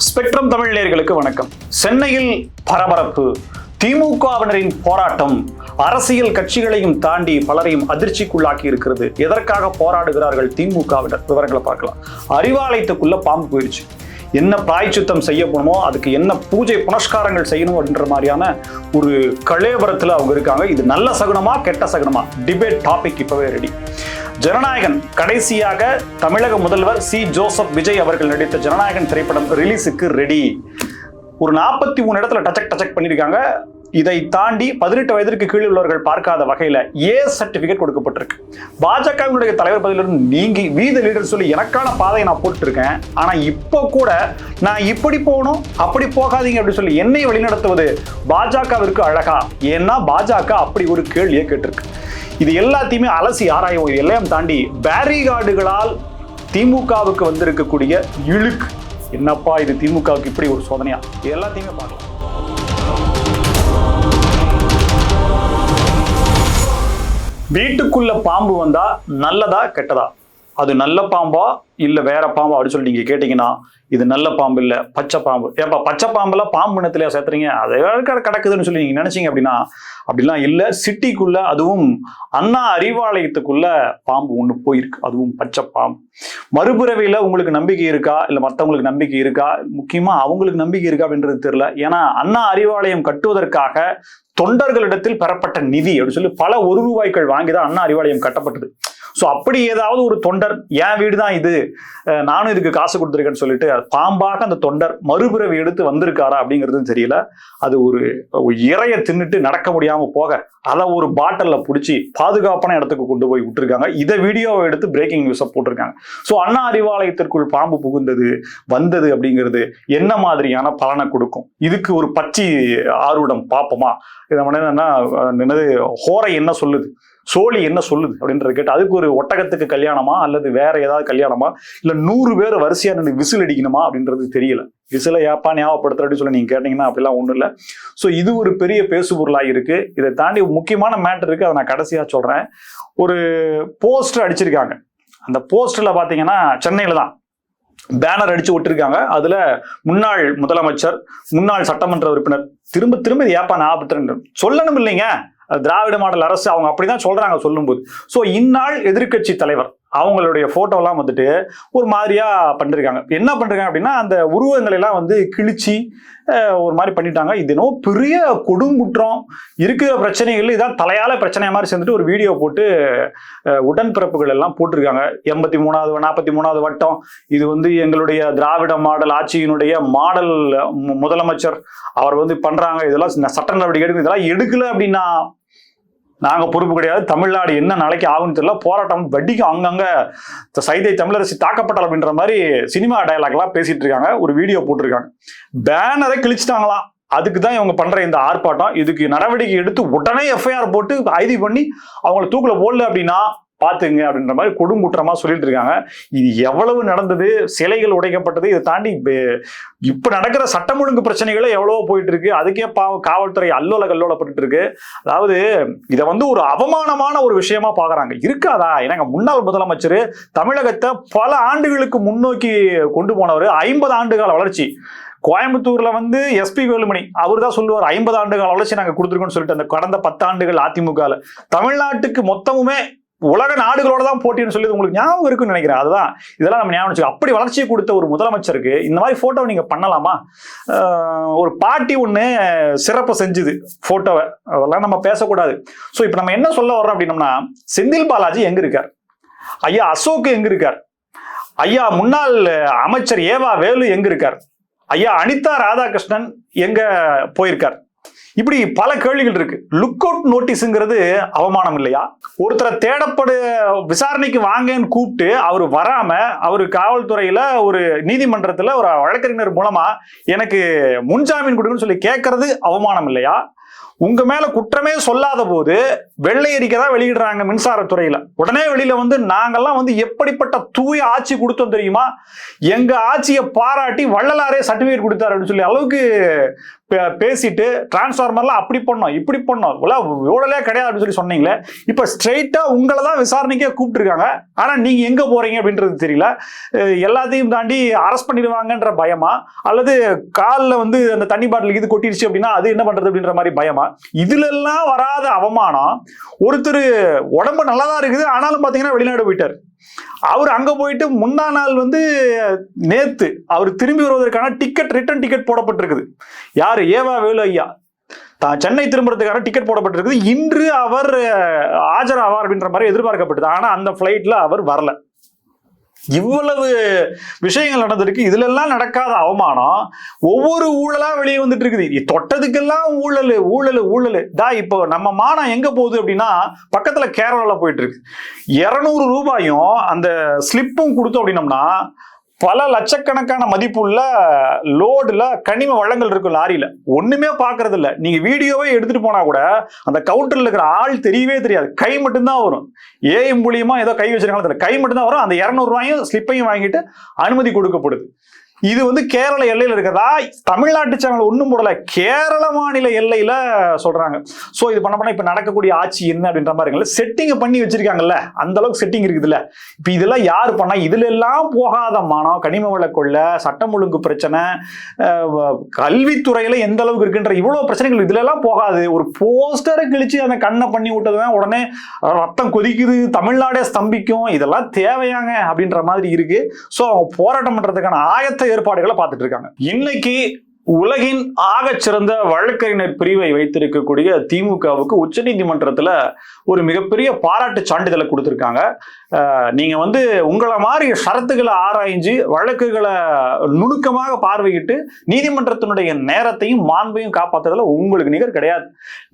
Spectrum Tamil நேயர்களுக்கு வணக்கம். சென்னையில் பரபரப்பு, திமுகவினரின் போராட்டம் அரசியல் கட்சிகளையும் தாண்டி பலரையும் அதிர்ச்சிக்குள்ளாக்கி இருக்கிறது. எதற்காக போராடுகிறார்கள் திமுகவினர்? விவரங்களை பார்க்கலாம். அறிவாலயத்துக்குள்ள பாம்பு போயிடுச்சு. என்ன பிராயச்சித்தம் செய்ய போகணுமோ, அதுக்கு என்ன பூஜை புனஸ்காரங்கள் செய்யணும் அப்படின்ற மாதிரியான ஒரு கலேபரத்தில் அவங்க இருக்காங்க. இது நல்ல சகுனமா கெட்ட சகுனமா? டிபேட் டாபிக் இப்பவே ரெடி. ஜனநாயகன் கடைசியாக தமிழக முதல்வர் சி ஜோசப் விஜய் அவர்கள் நடித்த ஜனநாயகன் திரைப்படம் ரிலீஸுக்கு ரெடி. ஒரு 43 இடத்துல டச்சக் பண்ணியிருக்காங்க. இதை தாண்டி 18 வயதிற்கு கீழே உள்ளவர்கள் பார்க்காத வகையில ஏ சர்டிபிகேட் கொடுக்கப்பட்டிருக்கு. பாஜகவினுடைய தலைவர் பதிலிருந்து நீங்கி வீத லீடர் சொல்லி எனக்கான பாதையை நான் போட்டுருக்கேன், ஆனா இப்போ கூட நான் இப்படி போகணும் அப்படி போகாதீங்க அப்படின்னு சொல்லி என்னை வழிநடத்துவது பாஜகவிற்கு அழகா? ஏன்னா பாஜக அப்படி ஒரு கேள்வியை கேட்டிருக்கு. இது எல்லாத்தையுமே அலசி ஆராயும். எல்லாம் தாண்டி பேரிகார்டுகளால் திமுகவுக்கு வந்திருக்கக்கூடிய இழுக்கு என்னப்பா, இது திமுகவுக்கு இப்படி ஒரு சோதனையா? எல்லாத்தையுமே பார்க்கலாம். வீட்டுக்குள்ள பாம்பு வந்தா நல்லதா கெட்டதா? அது நல்ல பாம்பா இல்ல வேற பாம்பா அப்படின்னு சொல்லி நீங்க கேட்டீங்கன்னா, இது நல்ல பாம்பு இல்ல, பச்சை பாம்பு. ஏப்பா பச்சை பாம்புல பாம்பு இனத்திலேயே சேர்த்துறீங்க, அது கிடக்குதுன்னு சொல்லி நீங்க நினைச்சீங்க அப்படின்னா அப்படிலாம் இல்ல. சிட்டிக்குள்ள, அதுவும் அண்ணா அறிவாலயத்துக்குள்ள பாம்பு ஒண்ணு போயிருக்கு, அதுவும் பச்சை பாம்பு. மறுபிறவியில உங்களுக்கு நம்பிக்கை இருக்கா இல்ல மற்றவங்களுக்கு நம்பிக்கை இருக்கா? முக்கியமா அவங்களுக்கு நம்பிக்கை இருக்கா அப்படின்றது தெரியல. ஏன்னா அண்ணா அறிவாலயம் கட்டுவதற்காக தொண்டர்களிடத்தில் பெறப்பட்ட நிதி அப்படின்னு சொல்லி பல ₹1 வாங்கிதான் அண்ணா அறிவாலயம் கட்டப்பட்டது. ஸோ அப்படி ஏதாவது ஒரு தொண்டர், என் வீடு தான் இது, நானும் இதுக்கு காசு கொடுத்துருக்கேன்னு சொல்லிட்டு பாம்பாக அந்த தொண்டர் மறுபிறவி எடுத்து வந்திருக்காரா அப்படிங்கிறது தெரியல. அது ஒரு இறைய தின்னுட்டு நடக்க முடியாம போக அதை ஒரு பாட்டில்ல பிடிச்சி பாதுகாப்பான இடத்துக்கு கொண்டு போய் விட்டுருக்காங்க. இதை வீடியோவை எடுத்து பிரேக்கிங் நியூஸை போட்டிருக்காங்க. ஸோ அண்ணா அறிவாலயத்திற்குள் பாம்பு புகுந்தது வந்தது அப்படிங்கிறது என்ன மாதிரியான பலனை கொடுக்கும்? இதுக்கு ஒரு பச்சி ஆர்வடம் பார்ப்போமா? இதை என்னன்னா, என்னது ஹோரை என்ன சொல்லுது, சோழி என்ன சொல்லுது அப்படின்றத கேட்டு அதுக்கு ஒரு ஒட்டகத்துக்கு கல்யாணமா அல்லது வேற ஏதாவது கல்யாணமா இல்ல 100 பேர் வரிசையா நின்று விசில் அடிக்கணுமா அப்படின்றது தெரியல. விசில ஏப்பா ஞாபகப்படுத்துற அப்படின்னு சொல்லி நீங்க கேட்டீங்கன்னா அப்படிலாம் ஒண்ணும் இல்லை. ஸோ இது ஒரு பெரிய பேசு பொருளா இருக்கு. இதை தாண்டி முக்கியமான மேட்டர் இருக்கு, அதை நான் கடைசியா சொல்றேன். ஒரு போஸ்டர் அடிச்சிருக்காங்க. அந்த போஸ்டர்ல பாத்தீங்கன்னா சென்னையில தான் பேனர் அடிச்சு விட்டுருக்காங்க. அதுல முன்னாள் முதலமைச்சர், முன்னாள் சட்டமன்ற உறுப்பினர், திரும்ப இது ஏப்பா ஞாபகப்படுத்துறேன் சொல்லணும் இல்லைங்க, திராவிட மாடல் அரசு அவங்க அப்படிதான் சொல்றாங்க சொல்லும்போது. ஸோ இந்நாள் எதிர்கட்சி தலைவர் அவங்களுடைய போட்டோலாம் வந்துட்டு ஒரு மாதிரியா பண்ணிருக்காங்க. என்ன பண்றாங்க அப்படின்னா, அந்த உருவங்களை எல்லாம் வந்து கிழிச்சு ஒரு மாதிரி பண்ணிட்டாங்க. இது என்னவோ பெரிய கொடுங்குற்றம், இருக்கிற பிரச்சனைகள் இதான் தலையால பிரச்சனையா மாதிரி சேர்ந்துட்டு ஒரு வீடியோ போட்டு உடன்பிறப்புகள் எல்லாம் போட்டிருக்காங்க. 83வது 43வது வட்டம், இது வந்து எங்களுடைய திராவிட மாடல் ஆட்சியினுடைய மாடல் முதலமைச்சர் அவர் வந்து பண்றாங்க, இதெல்லாம் சட்ட நடவடிக்கை எடுக்கும், இதெல்லாம் எடுக்கல அப்படின்னா நாங்க பொறுப்பு கிடையாது, தமிழ்நாடு என்ன நாளைக்கு ஆகும்னு தெரியல, போராட்டம் வெடிக்கும், அங்கங்க சைதை தமிழரசி தாக்கப்பட்டால் அப்படின்ற மாதிரி சினிமா டயலாக் எல்லாம் பேசிட்டு இருக்காங்க. ஒரு வீடியோ போட்டிருக்காங்க. பேனரை கிழிச்சிட்டாங்களாம். அதுக்கு தான் இவங்க பண்ற இந்த ஆர்ப்பாட்டம். இதுக்கு நடவடிக்கை எடுத்து உடனே எஃப்ஐஆர் போட்டு கைது பண்ணி அவங்களை தூக்குல போடல அப்படின்னா பாத்துங்க அப்படின்ற மாதிரி கொடுங்குற்றமா சொல்லிட்டு இருக்காங்க. இது எவ்வளவு நடந்தது, சிலைகள் உடைக்கப்பட்டது, இதை தாண்டி இப்ப நடக்கிற சட்டம் ஒழுங்கு பிரச்சனைகளே எவ்வளவோ போயிட்டு இருக்கு. அதுக்கே காவல்துறை கல்லோலப்பட்டு இருக்கு. அதாவது இதை வந்து ஒரு அவமானமான ஒரு விஷயமா பாக்குறாங்க. இருக்காதா? ஏன்னா முன்னாள் முதலமைச்சர் தமிழகத்தை பல ஆண்டுகளுக்கு முன்னோக்கி கொண்டு போனவர், 50 ஆண்டுகால வளர்ச்சி. கோயம்புத்தூர்ல வந்து எஸ்பி வேலுமணி அவர் தான் சொல்லுவார், 50 ஆண்டுகால வளர்ச்சி நாங்க கொடுத்துருக்கோம்னு சொல்லிட்டு. அந்த கடந்த 10 ஆண்டுகள் அதிமுக தமிழ்நாட்டுக்கு மொத்தமுமே உலக நாடுகளோட தான் போட்டின்னு சொல்லி உங்களுக்கு ஞாபகம் இருக்குன்னு நினைக்கிறேன். அதுதான் இதெல்லாம் நம்ம ஞாபகம் வச்சுக்கோ. அப்படி வளர்ச்சியை கொடுத்த ஒரு முதலமைச்சருக்கு இந்த மாதிரி போட்டோ நீங்க பண்ணலாமா? ஒரு பார்ட்டி ஒண்ணு சிறப்பு செஞ்சுது போட்டோவை, அதெல்லாம் நம்ம பேசக்கூடாது. ஸோ இப்போ நம்ம என்ன சொல்ல வர்றோம் அப்படின்னம்னா, செந்தில் பாலாஜி எங்க இருக்கார்? ஐயா அசோக் எங்க இருக்கார்? ஐயா முன்னாள் அமைச்சர் ஏவா வேலு எங்க இருக்கார்? ஐயா அனிதா ராதாகிருஷ்ணன் எங்க போயிருக்கார்? இப்படி பல கேள்விகள் இருக்கு. லுக் அவுட் நோட்டீஸ்ங்கிறது அவமானம் இல்லையா? ஒருத்தரை தேடப்படு விசாரணைக்கு வாங்கன்னு கூப்பிட்டு அவர் வராம, அவரு காவல்துறையில ஒரு நீதிமன்றத்துல ஒரு வழக்கறிஞர் மூலமா எனக்கு முன்ஜாமீன் கொடுக்குன்னு சொல்லி கேட்கறது அவமானம் இல்லையா? உங்க மேல குற்றமே சொல்லாத போது வெள்ளை அறிக்கை வெளியிடுறாங்க மின்சாரத்துறையில. உடனே வெளியில வந்து நாங்கெல்லாம் வந்து எப்படிப்பட்ட தூய ஆட்சி கொடுத்தோம் தெரியுமா, எங்க ஆட்சியை பாராட்டி வள்ளலாரே சர்டிபிகேட் கொடுத்தாரு அப்படின்னு சொல்லி அளவுக்கு பேசிட்டு டிரான்ஸ்ஃபார்மர்லாம் அப்படி பண்ணோம் இப்படி பண்ணோம் ஓடலே கிடையாது அப்படின்னு சொல்லி சொன்னீங்களே. இப்ப ஸ்ட்ரெயிட்டா உங்களை தான் விசாரணைக்கே கூப்பிட்டுருக்காங்க. ஆனா நீங்க எங்க போறீங்க அப்படின்றது தெரியல. எல்லாத்தையும் தாண்டி அரெஸ்ட் பண்ணிடுவாங்கன்ற பயமா, அல்லது காலில் வந்து அந்த தண்ணி பாட்டில் இது கொட்டிடுச்சு அப்படின்னா அது என்ன பண்றது அப்படின்ற மாதிரி பயமா? இதுல எல்லாம் வராத அவமானம். ஒருத்தர் உடம்பு நல்லாதான் இருக்குது, ஆனாலும் பாத்தீங்கன்னா வெளிநாடு போயிட்டார். அவர் அங்க போயிட்டு முந்தா நாள் வந்து நேத்து அவர் திரும்பி வருவதற்கான ரிட்டர்ன் டிக்கெட் போடப்பட்டிருக்குது. யாரு? ஏவா வேலு ஐயா சென்னை திரும்புறதுக்கான டிக்கெட் போடப்பட்டிருக்குது. இன்று அவர் ஆஜராவார் அப்படின்ற மாதிரி எதிர்பார்க்கப்பட்டது. ஆனா அந்த பிளைட்ல அவர் வரல. இவ்வளவு விஷயங்கள் நடந்திருக்கு. இதுல எல்லாம் நடக்காத அவமானம் ஒவ்வொரு ஊழலா வெளியே வந்துட்டு இருக்குது. தொட்டதுக்கெல்லாம் ஊழல் ஊழல் ஊழல். இப்போ நம்ம மானம் எங்க போகுது அப்படின்னா பக்கத்துல கேரளால போயிட்டு இருக்கு. 200 ரூபாயும் அந்த ஸ்லிப்பும் கொடுத்தோம் அப்படின்னம்னா பல லட்சக்கணக்கான மதிப்புள்ள லோடுல கனிம வளங்கள் இருக்கும் லாரியில. ஒண்ணுமே பாக்குறது இல்ல. நீங்க வீடியோவே எடுத்துட்டு போனா கூட அந்த கவுண்டர்ல இருக்கிற ஆள் தெரியவே தெரியாது. கை மட்டும்தான் வரும். ஏஐ மூலியமா ஏதோ கை வச்சிருக்காங்க, கை மட்டும்தான் வரும். அந்த 200 ரூபாயும் ஸ்லிப்பையும் வாங்கிட்டு அனுமதி கொடுக்கப்படுது. இது வந்து கேரள எல்லையில இருக்கிறதா? தமிழ்நாட்டு சேனல் ஒண்ணும் போடல, கேரள மாநில எல்லையில சொல்றாங்க. சோ இது பண்ண இப்ப நடக்கக்கூடிய ஆட்சி என்ன அப்படின்ற மாதிரி செட்டிங் பண்ணி வச்சிருக்காங்கல்ல, அந்த அளவுக்கு செட்டிங் இருக்குதுல்ல. இப்ப இதெல்லாம் யாரு பண்ணா? இதுல எல்லாம் போகாத மானம், கனிம வள கொள்ள, சட்டம் ஒழுங்கு பிரச்சனை, கல்வித்துறையில எந்த அளவுக்கு இருக்குன்ற இவ்வளவு பிரச்சனைகள் இதுல எல்லாம் போகாது. ஒரு போஸ்டரை கிழிச்சு அந்த கண்ணை பண்ணி விட்டதுதான் உடனே ரத்தம் கொதிக்குது, தமிழ்நாடே ஸ்தம்பிக்கும். இதெல்லாம் தேவையாங்க அப்படின்ற மாதிரி இருக்கு. சோ அவங்க போராட்டம் பண்றதுக்கான ஆயத்த ஏற்பாடுகளை பார்த்துட்டு இருக்காங்க. இன்னைக்கு உலகின் ஆகச்சிறந்த வழக்கறிஞர் பிரிவை வைத்திருக்கக்கூடிய திமுகவுக்கு உச்சநீதிமன்றத்துல ஒரு மிகப்பெரிய பாராட்டு சான்றிதழை கொடுத்திருக்காங்க. நீங்க வந்து உங்களை மாதிரி ஷரத்துகளை ஆராய்ஞ்சு வழக்குகளை நுணுக்கமாக பார்வையிட்டு நீதிமன்றத்தினுடைய நேரத்தையும் மாண்பையும் காப்பாற்றுறதுல உங்களுக்கு நிகர் கிடையாது,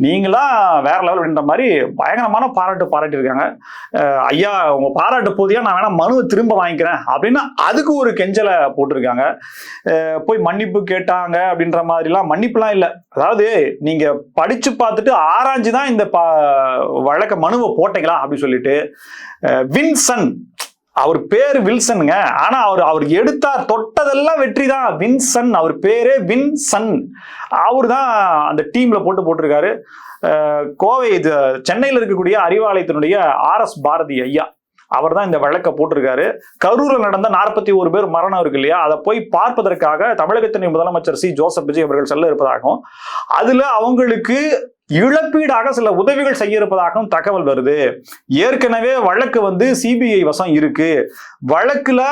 நீங்களா வேற லெவல் அப்படின்ற மாதிரி பயங்கரமான பாராட்டியிருக்காங்க. ஐயா உங்க பாராட்டு போதியா, நான் வேணா மனுவை திரும்ப வாங்கிக்கிறேன் அப்படின்னு அதுக்கு ஒரு கெஞ்சலை போட்டிருக்காங்க. போய் மன்னிப்பு கேட்டாங்க அப்படின்ற மாதிரிலாம் மன்னிப்புலாம் இல்லை. அதாவது நீங்க படிச்சு பார்த்துட்டு ஆராய்ஞ்சுதான் இந்த வழக்க மனுவை போட்டீங்களா அப்படின்னு சொல்லிட்டு வின்சன், அவர் பேரு வில்சனுங்க, ஆனா அவர் எடுத்தார் தொட்டதெல்லாம் வெற்றி தான். வின்சன் அவர் பேரு வின்சன். அவர் தான் அந்த டீம்ல போட்டிருக்காரு. கோவை சென்னையில் இருக்கக்கூடிய அறிவாலயத்தினுடைய RS பாரதி ஐயா அவர் தான் இந்த வழக்கை போட்டிருக்காரு. கரூரில் நடந்த 41 பேர் மரணம் இருக்கு இல்லையா, அதை போய் பார்ப்பதற்காக தமிழகத்தின் முதலமைச்சர் ஜோசப் விஜய் அவர்கள் செல்ல இருப்பதாகவும் அதுல அவங்களுக்கு இழப்பீடாக சில உதவிகள் செய்ய இருப்பதாகவும் தகவல் வருது. ஏற்கனவே வழக்கு வந்து சிபிஐ வசம் இருக்கு. வழக்குல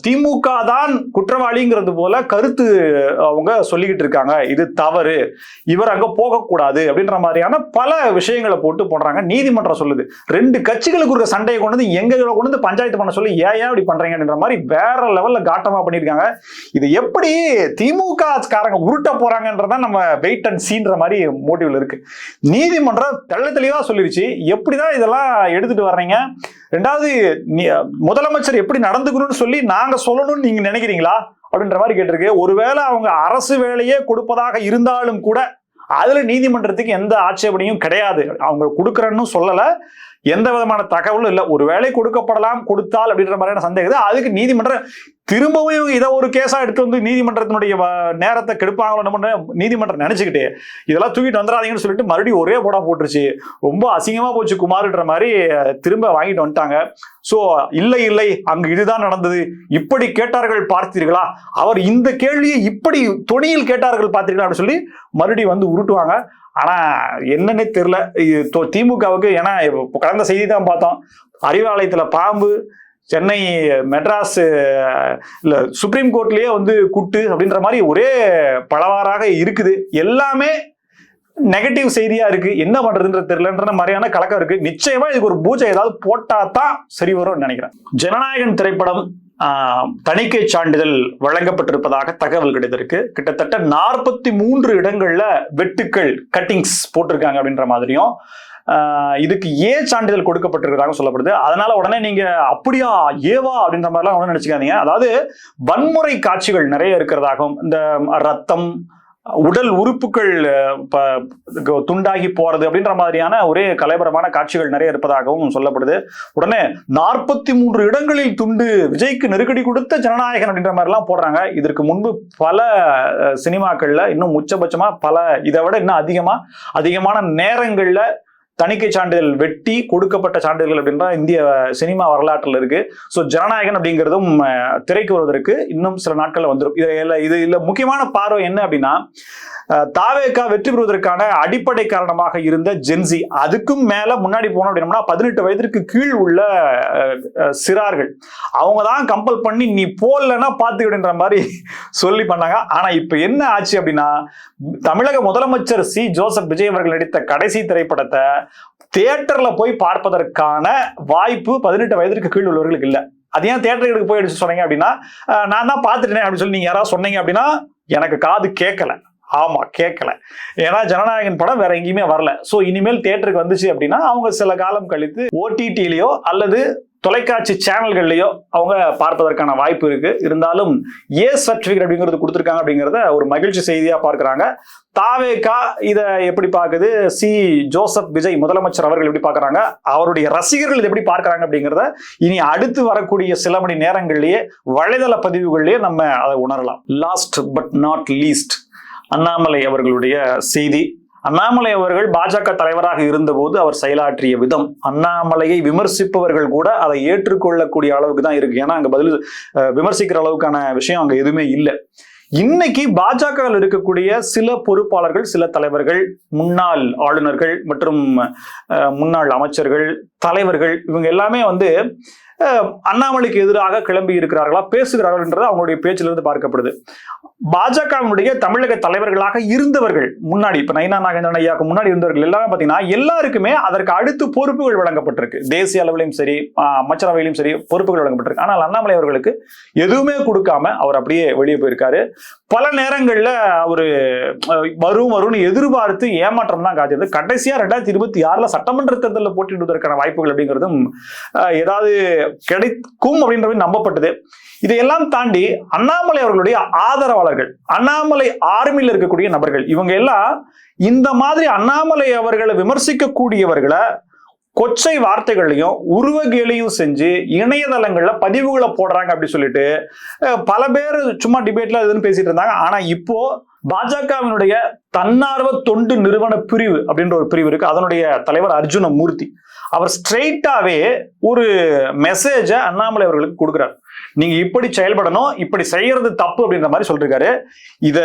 திமுக தான் குற்றவாளிங்கிறது போல கருத்து அவங்க சொல்லிக்கிட்டு இருக்காங்க. இது தவறு, இவர் அங்க போகக்கூடாது அப்படின்ற மாதிரியான பல விஷயங்களை போடுறாங்க. நீதிமன்றம் சொல்லுது 2 கட்சிகளுக்கு ஒரு சண்டையை கொண்டு வந்து எங்க கொண்டு வந்து பஞ்சாயத்து பண்ண சொல்லி ஏன் இப்படி பண்றீங்கன்ற மாதிரி வேற லெவல்ல காட்டமா பண்ணிருக்காங்க. இது எப்படி திமுக காரங்க உருட்ட போறாங்கன்றதான் நம்ம வெயிட் அண்ட் சீன்ற மாதிரி மோட்டிவ்ல இருக்கு. நீதிமன்றம் தெளிவா சொல்லிருச்சு எப்படிதான் இதெல்லாம் எடுத்துட்டு வர்றீங்க. 2வது முதலமைச்சர் எப்படி நடந்துக்கணும்னு சொல்லி நாங்க சொல்லணும்னு நீங்க நினைக்கிறீங்களா அப்படின்ற மாதிரி கேட்டிருக்கு. ஒருவேளை அவங்க அரசு வேலையே கொடுப்பதாக இருந்தாலும் கூட அதுல நீதிமன்றத்துக்கு எந்த ஆட்சேபனையும் கிடையாது. அவங்க கொடுக்கறன்னு சொல்லல, எந்த விதமான தகவலும் இல்லை. ஒரு வேலை கொடுக்கப்படலாம், கொடுத்தால் அப்படின்ற மாதிரியான சந்தேகம். அதுக்கு நீதிமன்றம் திரும்பவும் இதை ஒரு கேஸா எடுத்து வந்து நீதிமன்றத்தினுடைய நேரத்தை கெடுப்பாங்களோ நீதிமன்றம் நினைச்சுக்கிட்டு இதெல்லாம் தூக்கிட்டு வந்துடாதீங்கன்னு சொல்லிட்டு மறுபடியும் ஒரே போடா போட்டுருச்சு. ரொம்ப அசிங்கமா போச்சு குமார்ன்ற மாதிரி திரும்ப வாங்கிட்டு வந்துட்டாங்க. சோ இல்லை அங்கு இதுதான் நடந்தது, இப்படி கேட்டார்கள் பார்த்தீர்களா, அவர் இந்த கேள்வியை இப்படி தொனியில் கேட்டார்கள் பார்த்தீர்களா அப்படின்னு சொல்லி மறுபடியும் வந்து உருட்டுவாங்க. ஆனா என்னன்னே தெரியல திமுகவுக்கு. ஏன்னா கடந்த செய்தி தான் பார்த்தோம், அறிவாலயத்துல பாம்பு, சென்னை மெட்ராஸ் இல்ல சுப்ரீம் கோர்ட்லயே வந்து குட்டு அப்படின்ற மாதிரி ஒரே பலவாறாக இருக்குது. எல்லாமே நெகட்டிவ் செய்தியா இருக்கு. என்ன பண்றதுன்ற தெரியலன்ற மாதிரியான கலக்கம் இருக்கு. நிச்சயமா இதுக்கு ஒரு பூஜை ஏதாவது போட்டா தான் சரி வரும்னு நினைக்கிறேன். ஜனநாயகன் திரைப்படம் தணிக்கை சான்றிதழ் வழங்கப்பட்டிருப்பதாக தகவல் கிடைத்திருக்கு. கிட்டத்தட்ட 43 இடங்கள்ல வெட்டுக்கள் கட்டிங்ஸ் போட்டிருக்காங்க அப்படின்ற மாதிரியும் இதுக்கு சான்றிதழ் கொடுக்கப்பட்டிருக்கிறதாக சொல்லப்படுது. அதனால உடனே நீங்க அப்படியா ஏவா அப்படின்ற மாதிரிலாம் ஒன்றும் நினைச்சுக்காதீங்க. அதாவது வன்முறை காட்சிகள் நிறைய இருக்கிறதாகவும், இந்த ரத்தம், உடல் உறுப்புகள் துண்டாகி போறது அப்படின்ற மாதிரியான ஒரே கலைபரமான காட்சிகள் நிறைய இருப்பதாகவும் சொல்லப்படுது. உடனே 43 இடங்களில் துண்டு, விஜய்க்கு நெருக்கடி கொடுத்த ஜனநாயகன் அப்படின்ற மாதிரி எல்லாம் போடுறாங்க. இதற்கு முன்பு பல சினிமாக்கள்ல இன்னும் உச்சபட்சமா இதை விட இன்னும் அதிகமான நேரங்கள்ல தணிக்கை சான்றிதழ் வெட்டி கொடுக்கப்பட்ட சான்றிதழ்கள் அப்படின்ற இந்திய சினிமா வரலாற்றில் இருக்கு. ஸோ ஜனநாயகன் அப்படிங்கிறதும் திரைக்கு வருவதற்கு இன்னும் சில நாட்கள்ல வந்துடும். இதுல முக்கியமான பார்வை என்ன அப்படின்னா, தாவேகா வெற்றி பெறுவதற்கான அடிப்படை காரணமாக இருந்த ஜென்சி, அதுக்கும் மேல முன்னாடி போனோம் அப்படின்னா 18 வயதிற்கு கீழ் உள்ள சிறார்கள், அவங்க தான் கம்பல் பண்ணி நீ போடலன்னா பாத்துக்கிடுன்ற மாதிரி சொல்லி பண்ணாங்க. ஆனா இப்ப என்ன ஆச்சு அப்படின்னா, தமிழக முதலமைச்சர் சி ஜோசப் விஜய் அவர்கள் நடித்த கடைசி திரைப்படத்தை தியேட்டர்ல போய் பார்ப்பதற்கான வாய்ப்பு 18 வயதிற்கு கீழ் உள்ளவர்களுக்கு இல்ல. அது ஏன் தியேட்டருக்கு போய் எடுத்து சொன்னீங்க அப்படின்னா, நான் தான் பார்த்துட்டேன் அப்படின்னு சொல்லி நீங்க யாராவது சொன்னீங்க அப்படின்னா எனக்கு காது கேட்கல. ஆமா, கேட்கல. ஏன்னா ஜனநாயகன் படம் வேற எங்கேயுமே வரல. சோ இனிமேல் தியேட்டருக்கு வந்துச்சு அப்படின்னா அவங்க சில காலம் கழித்து OTT-லயோ அல்லது தொலைக்காட்சி சேனல்கள்லயோ அவங்க பார்ப்பதற்கான வாய்ப்பு இருக்கு. இருந்தாலும் சர்டிபிகேட் அப்படிங்கிறது கொடுத்துருக்காங்க அப்படிங்கிறத ஒரு மகிழ்ச்சி செய்தியா பார்க்கிறாங்க. தாவேகா இதை எப்படி பார்க்குது, சி ஜோசப் விஜய் முதலமைச்சர் அவர்கள் எப்படி பார்க்கறாங்க, அவருடைய ரசிகர்கள் இதை எப்படி பார்க்கறாங்க அப்படிங்கிறத இனி அடுத்து வரக்கூடிய சில மணி நேரங்கள்லயே வலைதள பதிவுகள்லயே நம்ம அதை உணரலாம். Last but not least, Annamalai அவர்களுடைய செய்தி. அண்ணாமலை அவர்கள் பாஜக தலைவராக இருந்தபோது அவர் செயலாற்றிய விதம், அண்ணாமலையை விமர்சிப்பவர்கள் கூட அதை ஏற்றுக்கொள்ளக்கூடிய அளவுக்கு தான் இருக்கு. ஏன்னா அங்க பதில் விமர்சிக்கிற அளவுக்கான விஷயம் அங்க எதுவுமே இல்லை. இன்னைக்கு பாஜகவில் இருக்கக்கூடிய சில பொறுப்பாளர்கள், சில தலைவர்கள், முன்னாள் ஆளுநர்கள் மற்றும் முன்னாள் அமைச்சர்கள், தலைவர்கள், இவங்க எல்லாமே அண்ணாமலைக்கு எதிராக கிளம்பி இருக்கிறார்களா, பேசுகிறார்கள் என்றது அவங்களுடைய பேச்சிலிருந்து பார்க்கப்படுது. பாஜகவினுடைய தமிழக தலைவர்களாக இருந்தவர்கள் முன்னாடி, இப்ப நயினா நாகேந்திரன் ஐயாவுக்கு முன்னாடி இருந்தவர்கள் எல்லாமே பாத்தீங்கன்னா எல்லாருக்குமே அதற்கு அடுத்து பொறுப்புகள் வழங்கப்பட்டிருக்கு. தேசிய அளவிலும் சரி, அமைச்சரவையிலும் சரி பொறுப்புகள் வழங்கப்பட்டிருக்கு. ஆனால் அண்ணாமலை அவர்களுக்கு எதுவுமே கொடுக்காம அவர் அப்படியே வெளியே போயிருக்காரு. பல நேரங்கள்ல அவரு வரும்னு எதிர்பார்த்து ஏமாற்றம் தான் காத்திருந்தது. கடைசியா 2026 சட்டமன்ற தேர்தலில் போட்டியிடுவதற்கான வாய்ப்புகள் அப்படிங்கிறதும் ஏதாவது கிடைக்கும் அப்படின்றது நம்பப்பட்டது. இதையெல்லாம் தாண்டி அண்ணாமலை அவர்களுடைய ஆதரவாளர்கள், அண்ணாமலை ஆர்மியில் இருக்கக்கூடிய நபர்கள், இவங்க எல்லாம் இந்த மாதிரி அண்ணாமலை அவர்களை விமர்சிக்கக்கூடியவர்களை கொச்சை வார்த்தைகளையும் உருவகேலியும் செஞ்சு இணையதளங்கள்ல பதிவுகளை போடுறாங்க அப்படி சொல்லிட்டு பல பேர் சும்மா டிபேட்ல இதுன்னு பேசிட்டு இருந்தாங்க. ஆனா இப்போ பாஜகவினுடைய தன்னார்வ தொண்டு நிறுவன பிரிவு அப்படின்ற ஒரு பிரிவு இருக்கு. அதனுடைய தலைவர் அர்ஜுன மூர்த்தி அவர் ஸ்ட்ரெயிட்டாவே ஒரு மெசேஜை அண்ணாமலை அவர்களுக்கு கொடுக்கிறார். நீங்க இப்படி செயல்படணும், இப்படி செய்யறது தப்பு அப்படின்ற மாதிரி சொல்லிருக்காரு. இத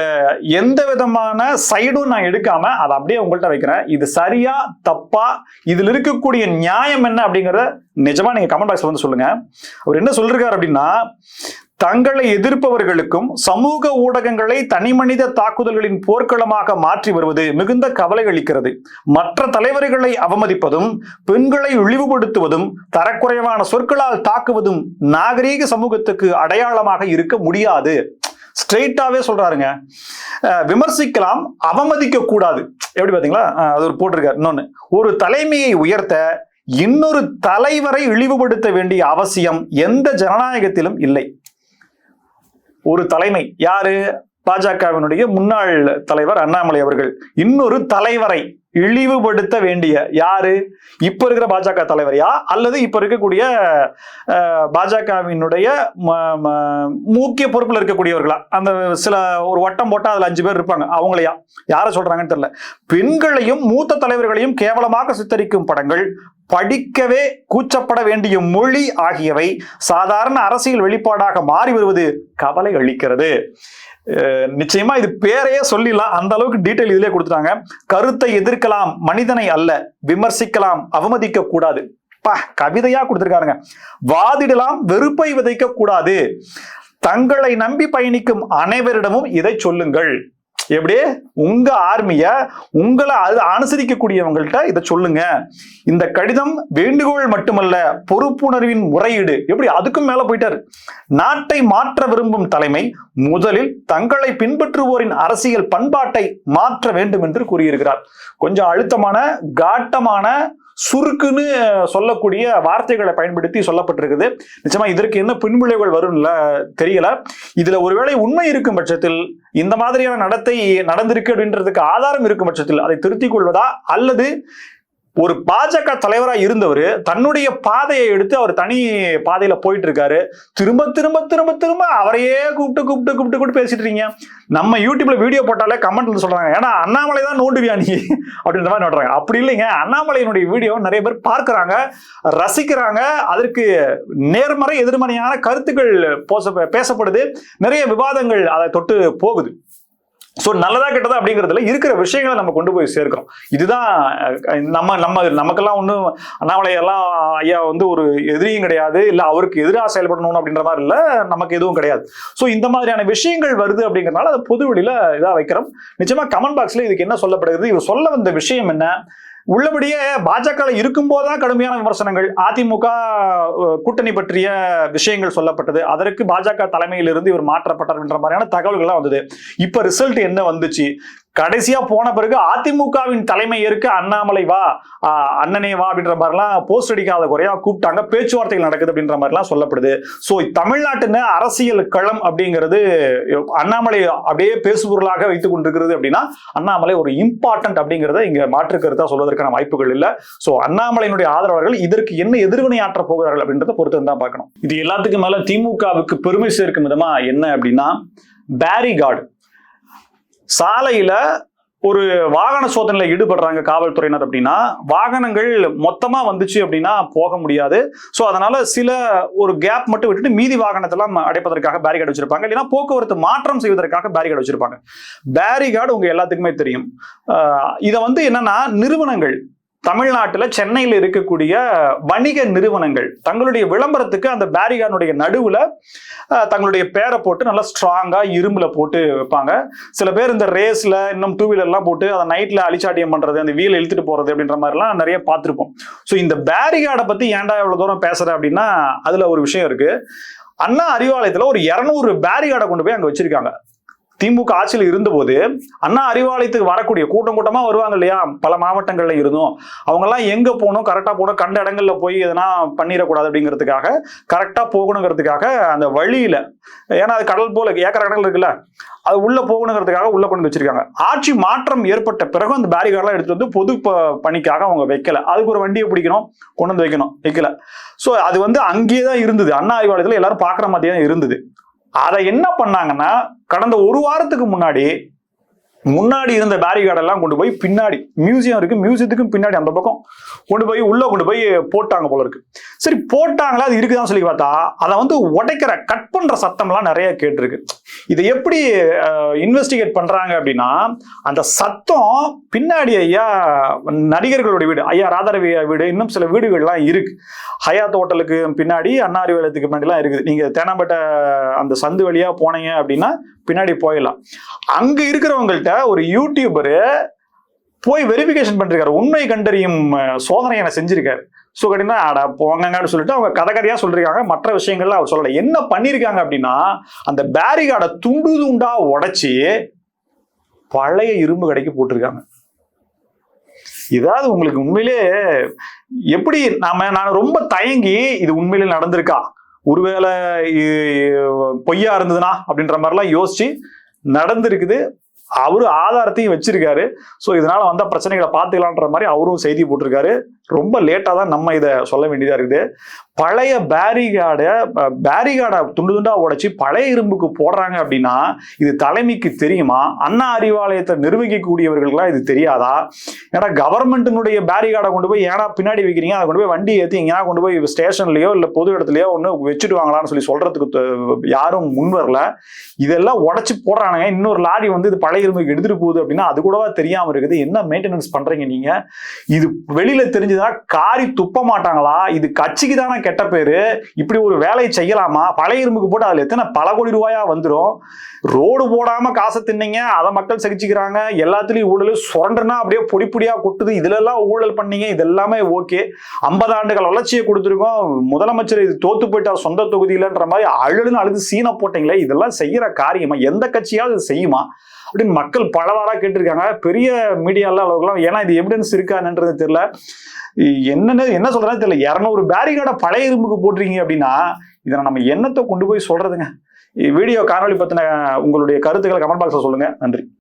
எந்த விதமான சைடும் நான் எடுக்காம அதை அப்படியே உங்கள்கிட்ட வைக்கிறேன். இது சரியா தப்பா, இதுல இருக்கக்கூடிய நியாயம் என்ன அப்படிங்கறத நிஜமா நீங்க கமெண்ட் பாக்ஸ்ல சொல்லுங்க. அவர் என்ன சொல்லிருக்காரு அப்படின்னா, தங்களை எதிர்ப்பவர்களுக்கும் சமூக ஊடகங்களை தனிமனித தாக்குதல்களின் போர்க்களமாக மாற்றி வருவது மிகுந்த கவலை அளிக்கிறது. மற்ற தலைவர்களை அவமதிப்பதும், பெண்களை இழிவுபடுத்துவதும், தரக்குறைவான சொற்களால் தாக்குவதும் நாகரீக சமூகத்துக்கு அடையாளமாக இருக்க முடியாது. ஸ்ட்ரெயிட்டாவே சொல்றாருங்க. விமர்சிக்கலாம், அவமதிக்க கூடாது. எப்படி பாத்தீங்களா, அது ஒரு போட்டிருக்காரு. இன்னொன்னு, ஒரு தலைமையை உயர்த்த இன்னொரு தலைவரை இழிவுபடுத்த வேண்டிய அவசியம் எந்த ஜனநாயகத்திலும் இல்லை. ஒரு தலைமை யாரு, பாஜகவினுடைய முன்னாள் தலைவர் அண்ணாமலை அவர்கள் இன்னொரு தலைவரை இழிவுபடுத்த வேண்டிய யாரு, இப்ப இருக்கிற பாஜக தலைவரையா அல்லது இப்ப இருக்கக்கூடிய பாஜகவினுடைய முக்கிய பொறுப்புல இருக்கக்கூடியவர்களா? அந்த சில ஒரு வட்டம் போட்டா அதுல 5 பேர் இருப்பாங்க, அவங்களையா? யார சொல்றாங்கன்னு தெரியல. பெண்களையும் மூத்த தலைவர்களையும் கேவலமாக சித்தரிக்கும் படங்கள், படிக்கவே கூச்சப்பட வேண்டிய மொழி ஆகியவை சாதாரண அரசியல் வெளிப்பாடாக மாறி வருவது கவலை அளிக்கிறது. நிச்சயமா இது பேரையே சொல்லிடலாம், அந்த அளவுக்கு டீட்டெயில் இதுலயே கொடுத்துட்டாங்க. கருத்தை எதிர்க்கலாம், மனிதனை அல்ல. விமர்சிக்கலாம், அவமதிக்க கூடாது. கவிதையா கொடுத்திருக்காருங்க. வாதிடலாம், வெறுப்பை விதைக்க கூடாது. தங்களை நம்பி பயணிக்கும் அனைவரிடமும் இதை சொல்லுங்கள். எப்படி உங்க ஆர்மிய, உங்களை அனுசரிக்கக்கூடியவங்கள்ட்ட இதை சொல்லுங்க. இந்த கடிதம் வேண்டுகோள் மட்டுமல்ல, பொறுப்புணர்வின் முறையீடு. எப்படி அதுக்கும் மேல போயிட்டாரு. நாட்டை மாற்ற விரும்பும் தலைமை முதலில் தங்களை பின்பற்றுவோரின் அரசியல் பண்பாட்டை மாற்ற வேண்டும் என்று கூறியிருக்கிறார். கொஞ்சம் அழுத்தமான, காட்டமான, சுருக்குன்னு சொல்லக்கூடிய வார்த்தைகளை பயன்படுத்தி சொல்லப்பட்டிருக்குது. நிச்சயமா இதற்கு என்ன பின்விளைவுகள் வரும்ல தெரியல. இதுல ஒருவேளை உண்மை இருக்கும் பட்சத்தில், இந்த மாதிரியான நடத்தை நடந்திருக்கு அப்படின்றதுக்கு ஆதாரம் இருக்கும் பட்சத்தில் அதை திருத்திக் கொள்வதா, அல்லது ஒரு பாஜக தலைவராக இருந்தவர் தன்னுடைய பாதையை எடுத்து அவர் தனி பாதையில போயிட்டு இருக்காரு, திரும்ப திரும்ப திரும்ப திரும்ப அவரையே கூப்பிட்டு பேசிட்டு இருக்கீங்க. நம்ம யூடியூப்ல வீடியோ போட்டாலே கமெண்ட்ல சொல்றாங்க, ஏன்னா அண்ணாமலை தான் நோண்டுவியா நீ அப்படின்ற மாதிரி நோட்டுறாங்க. அப்படி இல்லைங்க, அண்ணாமலையினுடைய வீடியோ நிறைய பேர் பார்க்கிறாங்க, ரசிக்கிறாங்க, அதற்கு நேர்மறை எதிர்மறையான கருத்துக்கள் பேசப்படுது, நிறைய விவாதங்கள் அதை தொட்டு போகுது. சோ நல்லதா கெட்டதா அப்படிங்கிறதுல இருக்கிற விஷயங்களை நம்ம கொண்டு போய் சேர்க்கிறோம். இதுதான் நமக்கெல்லாம் ஒன்றும் அண்ணாமலையெல்லாம் ஐயா வந்து ஒரு எதிரியும் கிடையாது, இல்ல அவருக்கு எதிராக செயல்படணும் அப்படின்ற மாதிரி இல்ல, நமக்கு எதுவும் கிடையாது. சோ இந்த மாதிரியான விஷயங்கள் வருது அப்படிங்கிறதுனால அதை பொது வெளியில இதா வைக்கிறோம். நிச்சயமா கமெண்ட் பாக்ஸ்ல இதுக்கு என்ன சொல்லப்படுகிறது, இவர் சொல்ல வந்த விஷயம் என்ன, உள்ளபடியே பாஜக இருக்கும் போதுதான் கடுமையான விமர்சனங்கள், அதிமுக கூட்டணி பற்றிய விஷயங்கள் சொல்லப்பட்டது, அதற்கு பாஜக தலைமையிலிருந்து இவர் மாற்றப்பட்டார் என்ற மாதிரியான தகவல்கள்லாம் வந்தது. இப்ப ரிசல்ட் என்ன வந்துச்சு, கடைசியா போன பிறகு அதிமுகவின் தலைமை ஏற்க அண்ணாமலை வா, அண்ணனே வா அப்படின்ற மாதிரிலாம் போஸ்ட் அடிக்காத குறையா கூப்பிட்டாங்க, பேச்சுவார்த்தைகள் நடக்குது அப்படின்ற மாதிரிலாம் சொல்லப்படுது. ஸோ தமிழ்நாட்டின் அரசியல் களம் அப்படிங்கிறது அண்ணாமலை அப்படியே பேசுபொருளாக வைத்துக் கொண்டிருக்கிறது அப்படின்னா அண்ணாமலை ஒரு இம்பார்ட்டன்ட் அப்படிங்கிறத இங்க மாற்று கருத்தா சொல்வதற்கான வாய்ப்புகள் இல்லை. ஸோ அண்ணாமலையினுடைய ஆதரவாளர்கள் இதற்கு என்ன எதிர்வினை ஆற்ற போகிறார்கள் அப்படின்றத பொறுத்து தான் பார்க்கணும். இது எல்லாத்துக்கும் மேல திமுகவுக்கு பெருமை சேர்க்கும் விதமா என்ன அப்படின்னா, பேரிகார்டு சாலையில ஒரு வாகன சோதனையில் ஈடுபடுறாங்க காவல்துறையினர் அப்படின்னா, வாகனங்கள் மொத்தமா வந்துச்சு அப்படின்னா போக முடியாது. ஸோ அதனால சில ஒரு கேப் மட்டும் விட்டுட்டு மீதி வாகனத்தெல்லாம் அடைப்பதற்காக பேரிகார்டு வச்சிருப்பாங்க, இல்லைன்னா போக்குவரத்து மாற்றம் செய்வதற்காக பேரிகார்டு வச்சிருப்பாங்க. பேரிகார்டு உங்க எல்லாத்துக்குமே தெரியும். இதை வந்து என்னன்னா, நிறுவனங்கள் தமிழ்நாட்டில் சென்னையில் இருக்கக்கூடிய வணிக நிறுவனங்கள் தங்களுடைய விளம்பரத்துக்கு அந்த பேரிகார்டுடைய நடுவில் தங்களுடைய பேரை போட்டு நல்லா ஸ்ட்ராங்கா இரும்புல போட்டு வைப்பாங்க. சில பேர் இந்த ரேஸ்ல இன்னும் டூ வீலர்லாம் போட்டு அதை நைட்ல அலிச்சாட்டியம் பண்றது, அந்த வீல் இழுத்துட்டு போறது அப்படின்ற மாதிரிலாம் நிறைய பார்த்துருப்போம். ஸோ இந்த பேரிகார்டை பத்தி ஏன்டா எவ்வளவு தூரம் பேசுற அப்படின்னா, அதுல ஒரு விஷயம் இருக்கு. அண்ணா அறிவாலயத்துல ஒரு 200 பேரிகார்டை கொண்டு போய் அங்க வச்சிருக்காங்க. திமுக ஆட்சியில் இருந்தபோது அண்ணா அறிவாலயத்துக்கு வரக்கூடிய கூட்டமா வருவாங்க இல்லையா, பல மாவட்டங்கள்ல இருந்தும், அவங்க எல்லாம் எங்க போகணும், கரெக்டா போகணும், கண்ட இடங்கள்ல போய் எதனா பண்ணிடக்கூடாது அப்படிங்கிறதுக்காக, கரெக்டா போகணுங்கிறதுக்காக அந்த வழியில, ஏன்னா அது கடல் போல ஏக்கர் கடல் இருக்குல்ல, அது உள்ள போகணுங்கிறதுக்காக உள்ள கொண்டு வச்சிருக்காங்க. ஆட்சி மாற்றம் ஏற்பட்ட பிறகு அந்த பேரிகார்டெல்லாம் எடுத்துட்டு வந்து பொது பணிக்காக அவங்க வைக்கல, அதுக்கு ஒரு வண்டியை பிடிக்கணும், கொண்டு வந்து வைக்கல. சோ அது வந்து அங்கேயேதான் இருந்தது, அண்ணா அறிவாலயத்துல எல்லாரும் பாக்குற மாதிரி தான் இருந்தது. அதை என்ன பண்ணாங்கன்னா, கடந்த ஒரு வாரத்துக்கு முன்னாடி இருந்த பேரிகார்டெல்லாம் கொண்டு போய் பின்னாடி மியூசியம் இருக்கு, மியூசியத்துக்கும் பின்னாடி அந்த பக்கம் கொண்டு போய் உள்ள கொண்டு போய் போட்டாங்க போல இருக்கு. சரி போட்டாங்களா, அது இருக்குதான் சொல்லி பார்த்தா அதை வந்து உடைக்கிற கட் பண்ற சத்தம்லாம் நிறைய கேட்டிருக்கு. இதை எப்படி இன்வெஸ்டிகேட் பண்றாங்க அப்படின்னா, அந்த சத்தம் பின்னாடி ஐயா நடிகர்களுடைய வீடு, ஐயா ராதாரவி வீடு, இன்னும் சில வீடுகள்லாம் இருக்கு, ஹயாத் ஹோட்டலுக்கு பின்னாடி, அண்ணா அறிவாலயத்துக்கு பின்னாடிலாம் இருக்குது. நீங்க தேனாம்பேட்டை அந்த சந்து வழியா போனீங்க அப்படின்னா பின்னாடி போயிடலாம். அங்க இருக்கிறவங்கள்ட்ட ஒரு யூடியூபரு போய் வெரிஃபிகேஷன் பண்ணிருக்காரு, உண்மை கண்டறியும் சோதனை என செஞ்சிருக்காரு. ஸோ கேட்டீங்கன்னா அட போங்கன்னு சொல்லிட்டு அவங்க கதையா சொல்லிருக்காங்க, மற்ற விஷயங்கள்லாம் அவர் சொல்லலை. என்ன பண்ணிருக்காங்க அப்படின்னா, அந்த பேரிகார்டை துண்டு துண்டா உடைச்சி பழைய இரும்பு கடைக்கு போட்டிருக்காங்க. இதாவது உங்களுக்கு உண்மையிலே எப்படி நான் ரொம்ப தயங்கி இது உண்மையிலே நடந்திருக்கா, ஒருவேளை பொய்யா இருந்ததுன்னா அப்படின்ற மாதிரிலாம் யோசிச்சு நடந்திருக்குது. அவரு ஆதாரத்தையும் வச்சிருக்காரு. ஸோ இதனால வந்த பிரச்சனைகளை பார்த்துக்கலான்ற மாதிரி அவரும் செய்தி போட்டிருக்காரு. ரொம்ப லேட்டா தான் நம்ம இதை சொல்ல வேண்டியதா இருக்குது. பழைய பேரிகார்டை துண்டு துண்டா உடைச்சு பழைய இரும்புக்கு போடுறாங்க அப்படின்னா இது தலைமைக்கு தெரியுமா? அண்ணா அறிவாலயத்தை நிர்வகிக்கக்கூடியவர்களுக்கெல்லாம் இது தெரியாதா? ஏன்னா கவர்மெண்ட்டினுடைய பேரிகார்டை கொண்டு போய் ஏன்னா பின்னாடி வைக்கிறீங்க, அதை கொண்டு போய் வண்டி ஏற்றி எங்கன்னா கொண்டு போய் ஸ்டேஷன்லயோ இல்லை பொது இடத்துலயோ ஒன்று வச்சுட்டு வாங்கலாம்னு சொல்லி சொல்றதுக்கு யாரும் முன் வரல. இதெல்லாம் உடைச்சு போடுறானுங்க. இன்னொரு லாரி வந்து இது பழைய இரும்புக்கு எடுத்துட்டு போகுது அப்படின்னா அது கூடவா தெரியாம இருக்குது. என்ன மெயின்டெனன்ஸ் பண்றீங்க நீங்க? இது வெளியில தெரிஞ்சுதான் காரி துப்ப மாட்டாங்களா? இது கட்சிக்கு தானே கெட்ட பேரு. இப்படி ஒரு வேலையை செய்யலாமா? பழைய இரும்புக்கு போட்டு அதுல எத்தனை பல கோடி ரூபாயா வந்துடும். ரோடு போடாம காசை தின்னீங்க, அதை மக்கள் சகிச்சுக்கிறாங்க. எல்லாத்துலயும் ஊழல் சுரண்டுனா அப்படியே பொடி பொடியா கொட்டுது. இதுல எல்லாம் ஊழல் பண்ணீங்க, இது எல்லாமே ஓகே. 50 ஆண்டுகள் வளர்ச்சியை கொடுத்துருக்கோம், முதலமைச்சர் இது தோத்து போயிட்டா சொந்த தொகுதியிலன்ற மாதிரி அழுதுன்னு அழுது சீனை போட்டீங்களே, இதெல்லாம் செய்யற காரியமா? எந்த கட்சியாவது இது செய்யுமா? அப்படின்னு மக்கள் பலவாரா கேட்டிருக்காங்க. பெரிய மீடியால அளவுக்குலாம், ஏன்னா இது எவிடன்ஸ் இருக்கான்றது தெரியல. என்ன சொல்றதுன்னு தெரியல. 200 பேரிகார்டை பழைய இரும்புக்கு போட்டிருக்கீங்க அப்படின்னா இதை நம்ம என்னத்தை கொண்டு போய் சொல்றதுங்க? வீடியோ காணொலி பத்தின உங்களுடைய கருத்துக்களை கமெண்ட் பாக்ஸ்ல சொல்லுங்க. நன்றி.